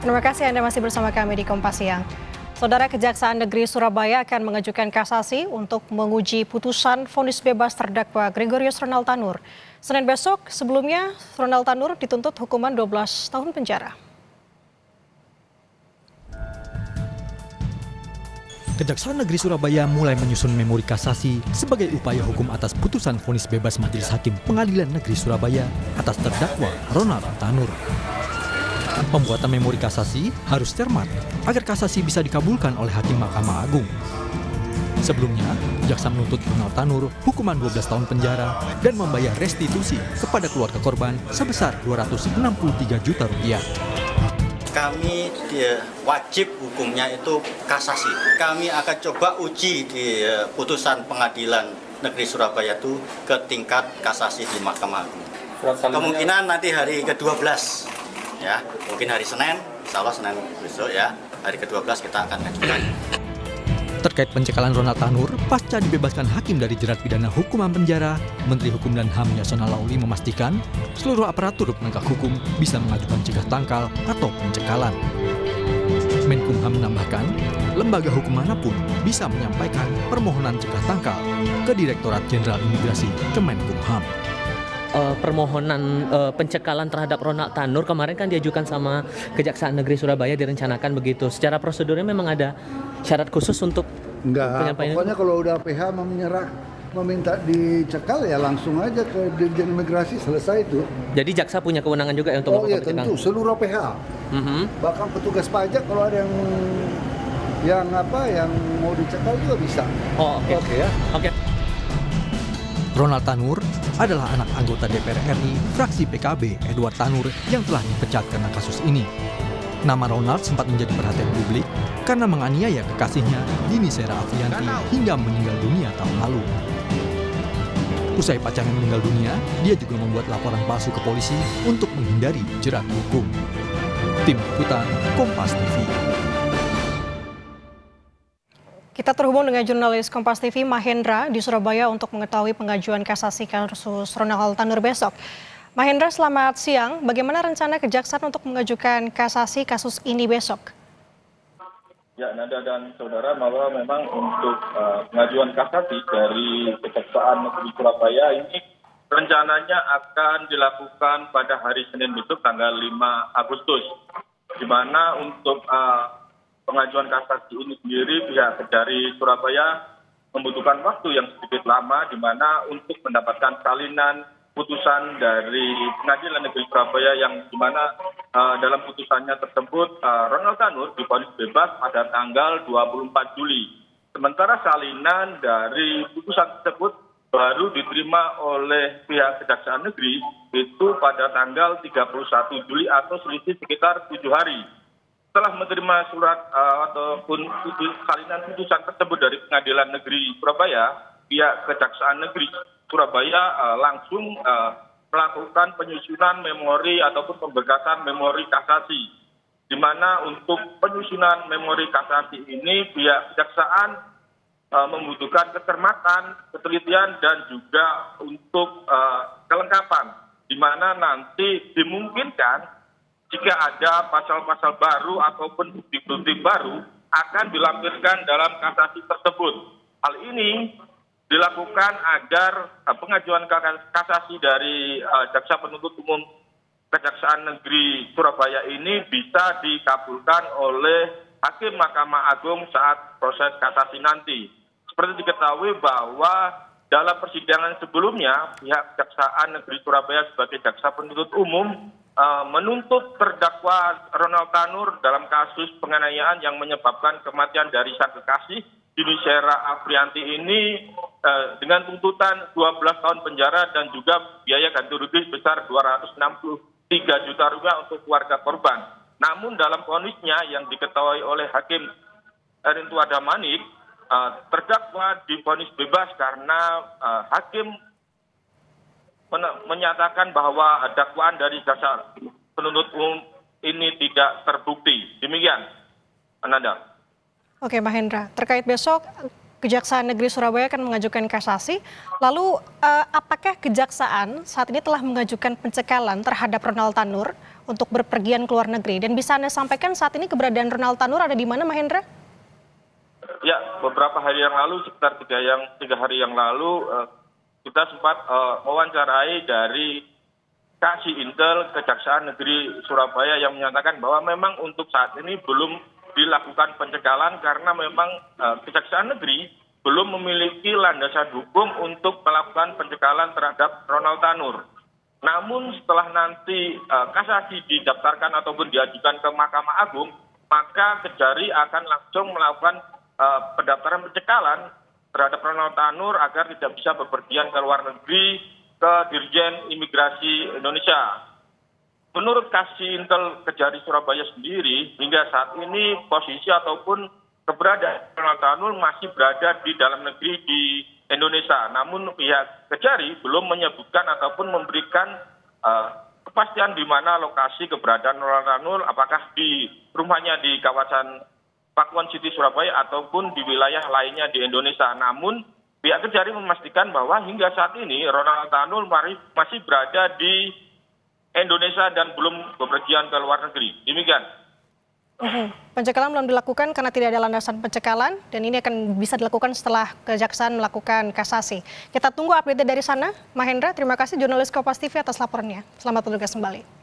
Terima kasih Anda masih bersama kami di Kompas Siang. Saudara, Kejaksaan Negeri Surabaya akan mengajukan kasasi untuk menguji putusan vonis bebas terdakwa Gregorius Ronald Tanur. Senin besok, sebelumnya Ronald Tanur dituntut hukuman 12 tahun penjara. Kejaksaan Negeri Surabaya mulai menyusun memori kasasi sebagai upaya hukum atas putusan vonis bebas Majelis Hakim Pengadilan Negeri Surabaya atas terdakwa Ronald Tanur. Pembuatan memori kasasi harus cermat agar kasasi bisa dikabulkan oleh Hakim Mahkamah Agung. Sebelumnya, jaksa menuntut Ronald Tanur hukuman 12 tahun penjara dan membayar restitusi kepada keluarga korban sebesar Rp263 juta. Kami wajib hukumnya itu kasasi. Kami akan coba uji di putusan Pengadilan Negeri Surabaya itu ke tingkat kasasi di Mahkamah Agung. Kemungkinan nanti hari ke-12. Ya, mungkin hari Senin, insya Allah Senin besok ya, hari ke-12 kita akan ajukan. Terkait pencekalan Ronald Tanur, pasca dibebaskan hakim dari jerat pidana hukuman penjara, Menteri Hukum dan HAM Yasona Laoly memastikan seluruh aparatur penegak hukum bisa mengajukan cegah tangkal atau pencekalan. Menkumham menambahkan, lembaga hukum manapun bisa menyampaikan permohonan cegah tangkal ke Direktorat Jenderal Imigrasi Kemenkumham. Permohonan pencekalan terhadap Ronald Tanur kemarin kan diajukan sama Kejaksaan Negeri Surabaya, direncanakan begitu. Secara prosedurnya memang ada syarat khusus untuk penyampaian. Pokoknya kalau udah PH meminta dicekal ya langsung aja ke Dirjen Imigrasi, selesai itu. Jadi jaksa punya kewenangan juga ya untuk melakukan pencekalan? Oh iya tentu, seluruh PH. Bahkan petugas pajak kalau ada yang mau dicekal juga bisa. Oh oke ya. Oke. Ronald Tanur adalah anak anggota DPR RI fraksi PKB Edward Tanur yang telah dipecat karena kasus ini. Nama Ronald sempat menjadi perhatian publik karena menganiaya kekasihnya Dini Sera Afrianti hingga meninggal dunia tahun lalu. Usai pacarnya meninggal dunia, dia juga membuat laporan palsu ke polisi untuk menghindari jerat hukum. Tim Liputan Kompas TV. Kita terhubung dengan jurnalis Kompas TV Mahendra di Surabaya untuk mengetahui pengajuan kasasi kasus Ronald Tanur besok. Mahendra, selamat siang. Bagaimana rencana Kejaksaan untuk mengajukan kasasi kasus ini besok? Ya, Nada dan saudara, bahwa memang untuk pengajuan kasasi dari Kejaksaan Negeri Surabaya ini rencananya akan dilakukan pada hari Senin besok tanggal 5 Agustus. Di mana untuk pengajuan kasasi ini sendiri pihak dari Surabaya membutuhkan waktu yang sedikit lama, di mana untuk mendapatkan salinan putusan dari Pengadilan Negeri Surabaya yang di mana dalam putusannya tersebut Ronald Tanur divonis bebas pada tanggal 24 Juli. Sementara salinan dari putusan tersebut baru diterima oleh pihak Kejaksaan Negeri itu pada tanggal 31 Juli atau selisih sekitar 7 hari. Setelah menerima surat ataupun salinan putusan tersebut dari Pengadilan Negeri Surabaya, pihak Kejaksaan Negeri Surabaya langsung melakukan penyusunan memori ataupun pemberkasan memori kasasi. Di mana untuk penyusunan memori kasasi ini pihak Kejaksaan membutuhkan kecermatan, ketelitian dan juga untuk kelengkapan. Di mana nanti dimungkinkan jika ada pasal-pasal baru ataupun bukti-bukti baru akan dilampirkan dalam kasasi tersebut. Hal ini dilakukan agar pengajuan kasasi dari Jaksa Penuntut Umum Kejaksaan Negeri Surabaya ini bisa dikabulkan oleh Hakim Mahkamah Agung saat proses kasasi nanti. Seperti diketahui bahwa dalam persidangan sebelumnya, pihak Kejaksaan Negeri Surabaya sebagai Jaksa Penuntut Umum menuntut terdakwa Ronald Tanur dalam kasus penganiayaan yang menyebabkan kematian dari sang kekasih Dini Sera Afrianti ini dengan tuntutan 12 tahun penjara dan juga biaya ganti rugi sebesar Rp263 juta untuk keluarga korban. Namun dalam vonisnya yang diketahui oleh Hakim Rintu Adamanik, terdakwa divonis bebas karena hakim menyatakan bahwa dakwaan dari Jaksa Penuntut Umum ini tidak terbukti. Demikian, Ananda. Oke, Mahendra. Terkait besok, Kejaksaan Negeri Surabaya akan mengajukan kasasi. Lalu, apakah Kejaksaan saat ini telah mengajukan pencekalan terhadap Ronald Tanur untuk berpergian ke luar negeri. Dan bisa Anda sampaikan saat ini keberadaan Ronald Tanur ada di mana, Mahendra? Ya, beberapa hari yang lalu, sekitar 3 hari yang lalu, kita sempat mewawancarai dari Kasih Intel Kejaksaan Negeri Surabaya yang menyatakan bahwa memang untuk saat ini belum dilakukan pencegahan karena memang Kejaksaan Negeri belum memiliki landasan hukum untuk melakukan pencegahan terhadap Ronald Tanur. Namun setelah nanti kasasi didaftarkan ataupun diajukan ke Mahkamah Agung, maka Kejari akan langsung melakukan pendaftaran pencegahan terhadap Ronald Tanur agar tidak bisa bepergian ke luar negeri ke Dirjen Imigrasi Indonesia. Menurut Kasih Intel Kejari Surabaya sendiri, hingga saat ini posisi ataupun keberadaan Ronald Tanur masih berada di dalam negeri di Indonesia. Namun pihak Kejari belum menyebutkan ataupun memberikan kepastian di mana lokasi keberadaan Ronald Tanur, apakah di rumahnya di kawasan Pakuan City Surabaya ataupun di wilayah lainnya di Indonesia. Namun pihak Kejari memastikan bahwa hingga saat ini Ronald Tanur masih berada di Indonesia dan belum bepergian ke luar negeri. Demikian. Pencekalan belum dilakukan karena tidak ada landasan pencekalan dan ini akan bisa dilakukan setelah Kejaksaan melakukan kasasi. Kita tunggu update dari sana. Mahendra, terima kasih jurnalis Kompas TV atas laporannya. Selamat bertugas kembali.